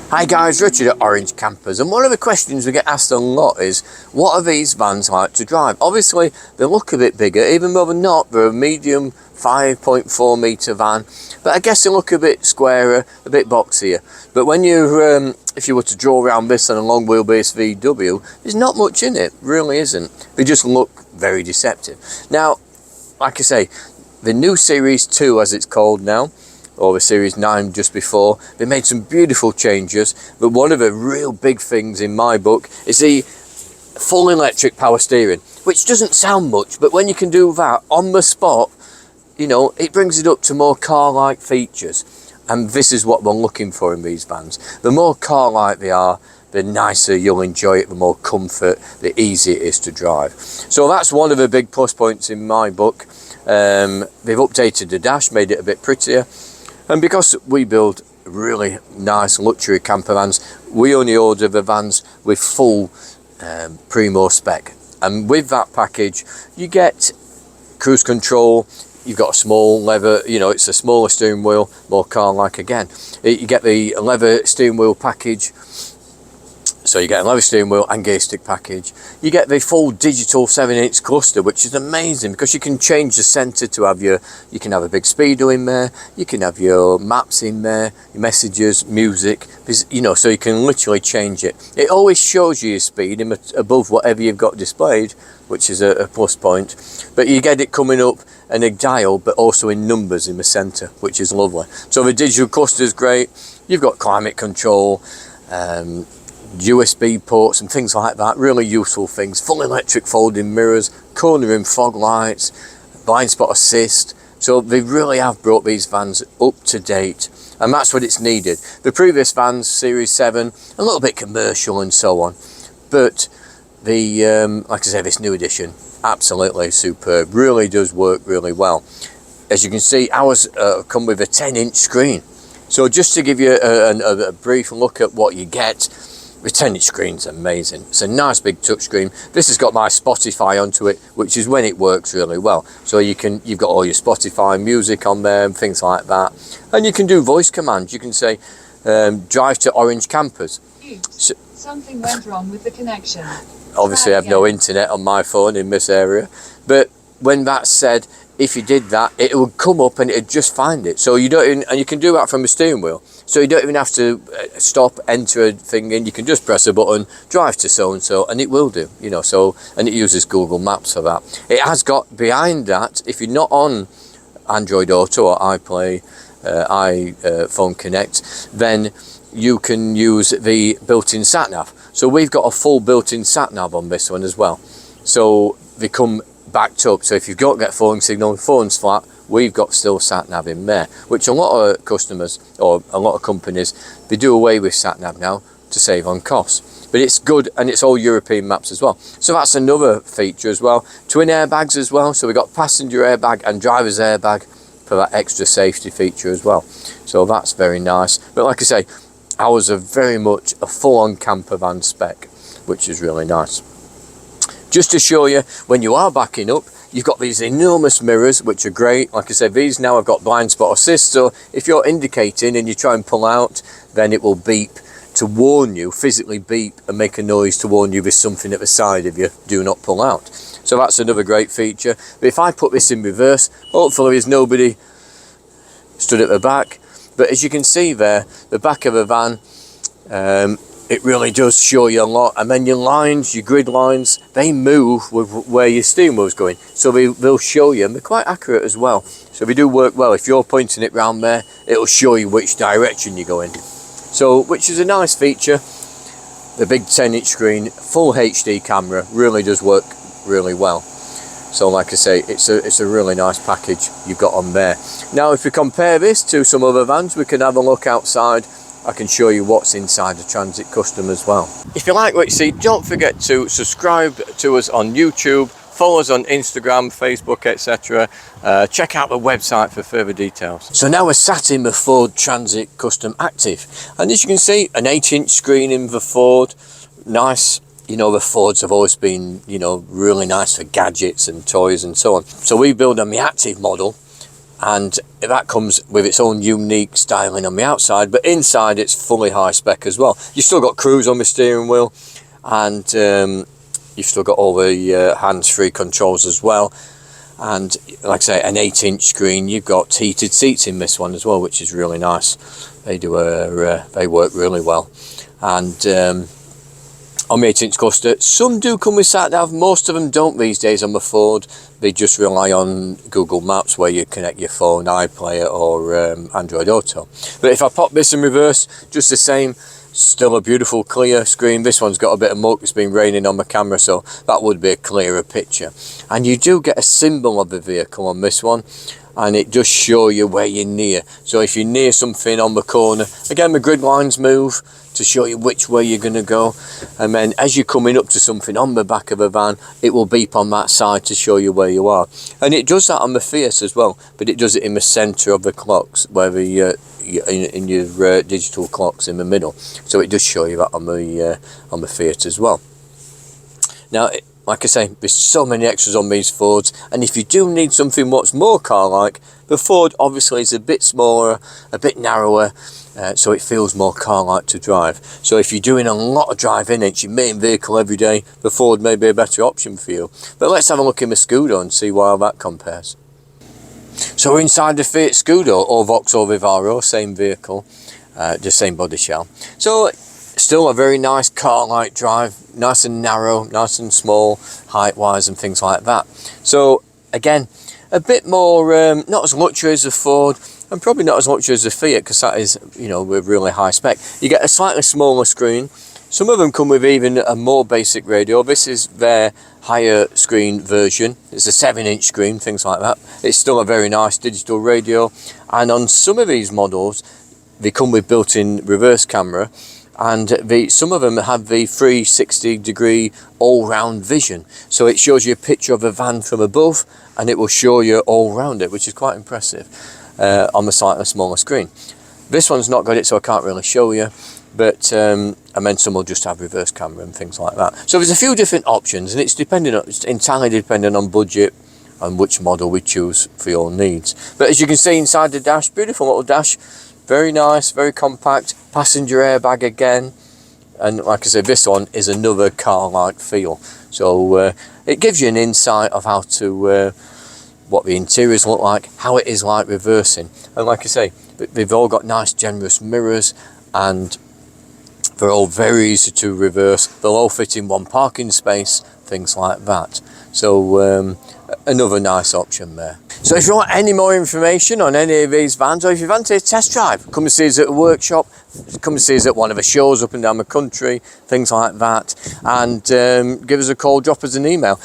Hi guys, Richard at Orange Campers, and one of the questions we get asked a lot is, what are these vans like to drive? Obviously they look a bit bigger, even though they're not. They're a medium 5.4 metre van, but I guess they look a bit squarer, a bit boxier. But when you if you were to draw around this on a long wheelbase VW, there's not much in it, really isn't. They just look very deceptive. Now, like I say, the new Series 2 as it's called now, or the Series 9 just before, they made some beautiful changes, but one of the real big things in my book is the full electric power steering, which doesn't sound much, but when you can do that on the spot, you know, it brings it up to more car-like features, and this is what we're looking for in these vans. The more car-like they are, the nicer you'll enjoy it, the more comfort, the easier it is to drive. So that's one of the big plus points in my book. They've updated the dash, made it a bit prettier. And because we build really nice luxury camper vans, we only order the vans with full primo spec. And with that package, you get cruise control, you've got a small leather, you know, it's a smaller steering wheel, more car-like again. You get the leather steering wheel package. So you get a leather steering wheel and gear stick package. You get the full digital 7-inch cluster, which is amazing because you can change the centre to have you can have a big speedo in there, you can have your maps in there, your messages, music, you know, so you can literally change it. It always shows you your speed above whatever you've got displayed, which is a plus point. But you get it coming up and a dial, but also in numbers in the centre, which is lovely. So the digital cluster is great. You've got climate control, USB ports and things like that, really useful things. Full electric folding mirrors, cornering fog lights, blind spot assist. So they really have brought these vans up to date, and that's what it's needed. The previous vans, Series 7, a little bit commercial and so on, but the like I say, this new edition, absolutely superb, really does work really well. As you can see, ours come with a 10-inch screen. So just to give you a brief look at what you get, the 10-inch screen's amazing. It's a nice big touch screen. This has got my Spotify onto it, which is when it works really well. So you've got all your Spotify music on there and things like that. And you can do voice commands. You can say, drive to Orange Campers. So, something went wrong with the connection. Obviously I have no internet on my phone in this area. But when that's said, if you did that, it would come up and it'd just find it. So you don't even, and you can do that from the steering wheel. So you don't even have to stop, enter a thing in. You can just press a button, drive to so-and-so, and it will do, you know. So, and it uses Google Maps for that. It has got behind that, if you're not on Android Auto or iPlay, iPhone Connect, then you can use the built-in sat-nav. So we've got a full built-in sat-nav on this one as well. So they come backed up, so if you've got get phone signal, phone's flat, we've got still sat nav in there, which a lot of customers or a lot of companies, they do away with sat nav now to save on costs. But it's good, and it's all European maps as well. So that's another feature as well. Twin airbags as well, so we've got passenger airbag and driver's airbag for that extra safety feature as well. So that's very nice. But like I say, ours are very much a full-on camper van spec, which is really nice. Just to show you, when you are backing up, you've got these enormous mirrors, which are great. Like I said, these now have got blind spot assist, so if you're indicating and you try and pull out, then it will beep to warn you, physically beep and make a noise to warn you there's something at the side of you, do not pull out. So that's another great feature. But if I put this in reverse, hopefully there's nobody stood at the back. But as you can see there, the back of the van, it really does show you a lot. And then your lines, your grid lines, they move with where your steering wheel's going. So they'll show you, and they're quite accurate as well. So they do work well. If you're pointing it round there, it'll show you which direction you're going. So, which is a nice feature. The big 10-inch screen, full HD camera, really does work really well. So like I say, it's a really nice package you've got on there. Now if we compare this to some other vans, we can have a look outside. I can show you what's inside the Transit Custom as well. If you like what you see, don't forget to subscribe to us on YouTube, follow us on Instagram, Facebook, etc. Check out the website for further details. So now we're sat in the Ford Transit Custom Actif, and as you can see, an 8-inch screen in the Ford. Nice. You know, the Fords have always been, you know, really nice for gadgets and toys and so on. So we build on the Active model, and that comes with its own unique styling on the outside, but inside it's fully high spec as well. You've still got cruise on the steering wheel, and you've still got all the hands-free controls as well, and like I say, an 8-inch screen. You've got heated seats in this one as well, which is really nice. They work really well. And on the 8-inch cluster, some do come with sat nav, most of them don't these days on the Ford. They just rely on Google Maps, where you connect your phone, iPlayer or Android Auto. But if I pop this in reverse, just the same, still a beautiful clear screen. This one's got a bit of muck, it's been raining on the camera, so that would be a clearer picture. And you do get a symbol of the vehicle on this one, and it does show you where you're near. So if you're near something on the corner, again the grid lines move to show you which way you're going to go, and then as you're coming up to something on the back of a van, it will beep on that side to show you where you are. And it does that on the Fiat as well, but it does it in the centre of the clocks, where the in your digital clocks in the middle. So it does show you that on the Fiat as well. Now, like I say, there's so many extras on these Fords, and if you do need something what's more car-like, the Ford obviously is a bit smaller, a bit narrower, so it feels more car-like to drive. So if you're doing a lot of driving, it's your main vehicle every day, the Ford may be a better option for you. But let's have a look in the Scudo and see how that compares. So we're inside the Fiat Scudo, or Vauxhall Vivaro, same vehicle, just same body shell. So still a very nice car-like drive, nice and narrow, nice and small, height-wise and things like that. So again, a bit more, not as luxury as the Ford, and probably not as luxury as the Fiat, because that is, you know, with really high spec. You get a slightly smaller screen. Some of them come with even a more basic radio. This is their higher screen version. It's a 7-inch screen, things like that. It's still a very nice digital radio, and on some of these models, they come with built-in reverse camera, and some of them have the 360-degree all-round vision. So it shows you a picture of a van from above, and it will show you all round it, which is quite impressive on the slightly smaller screen. This one's not got it, so I can't really show you, but and then some will just have reverse camera and things like that. So there's a few different options, and it's entirely dependent on budget and which model we choose for your needs. But as you can see inside the dash, beautiful little dash, very nice, very compact, passenger airbag again, and like I said, this one is another car-like feel. So it gives you an insight of how to what the interiors look like, how it is like reversing. And like I say, they've all got nice generous mirrors, and they're all very easy to reverse. They'll all fit in one parking space, things like that. So another nice option there. So if you want any more information on any of these vans, or if you fancy a test drive, come and see us at a workshop, come and see us at one of the shows up and down the country, things like that, and give us a call, drop us an email.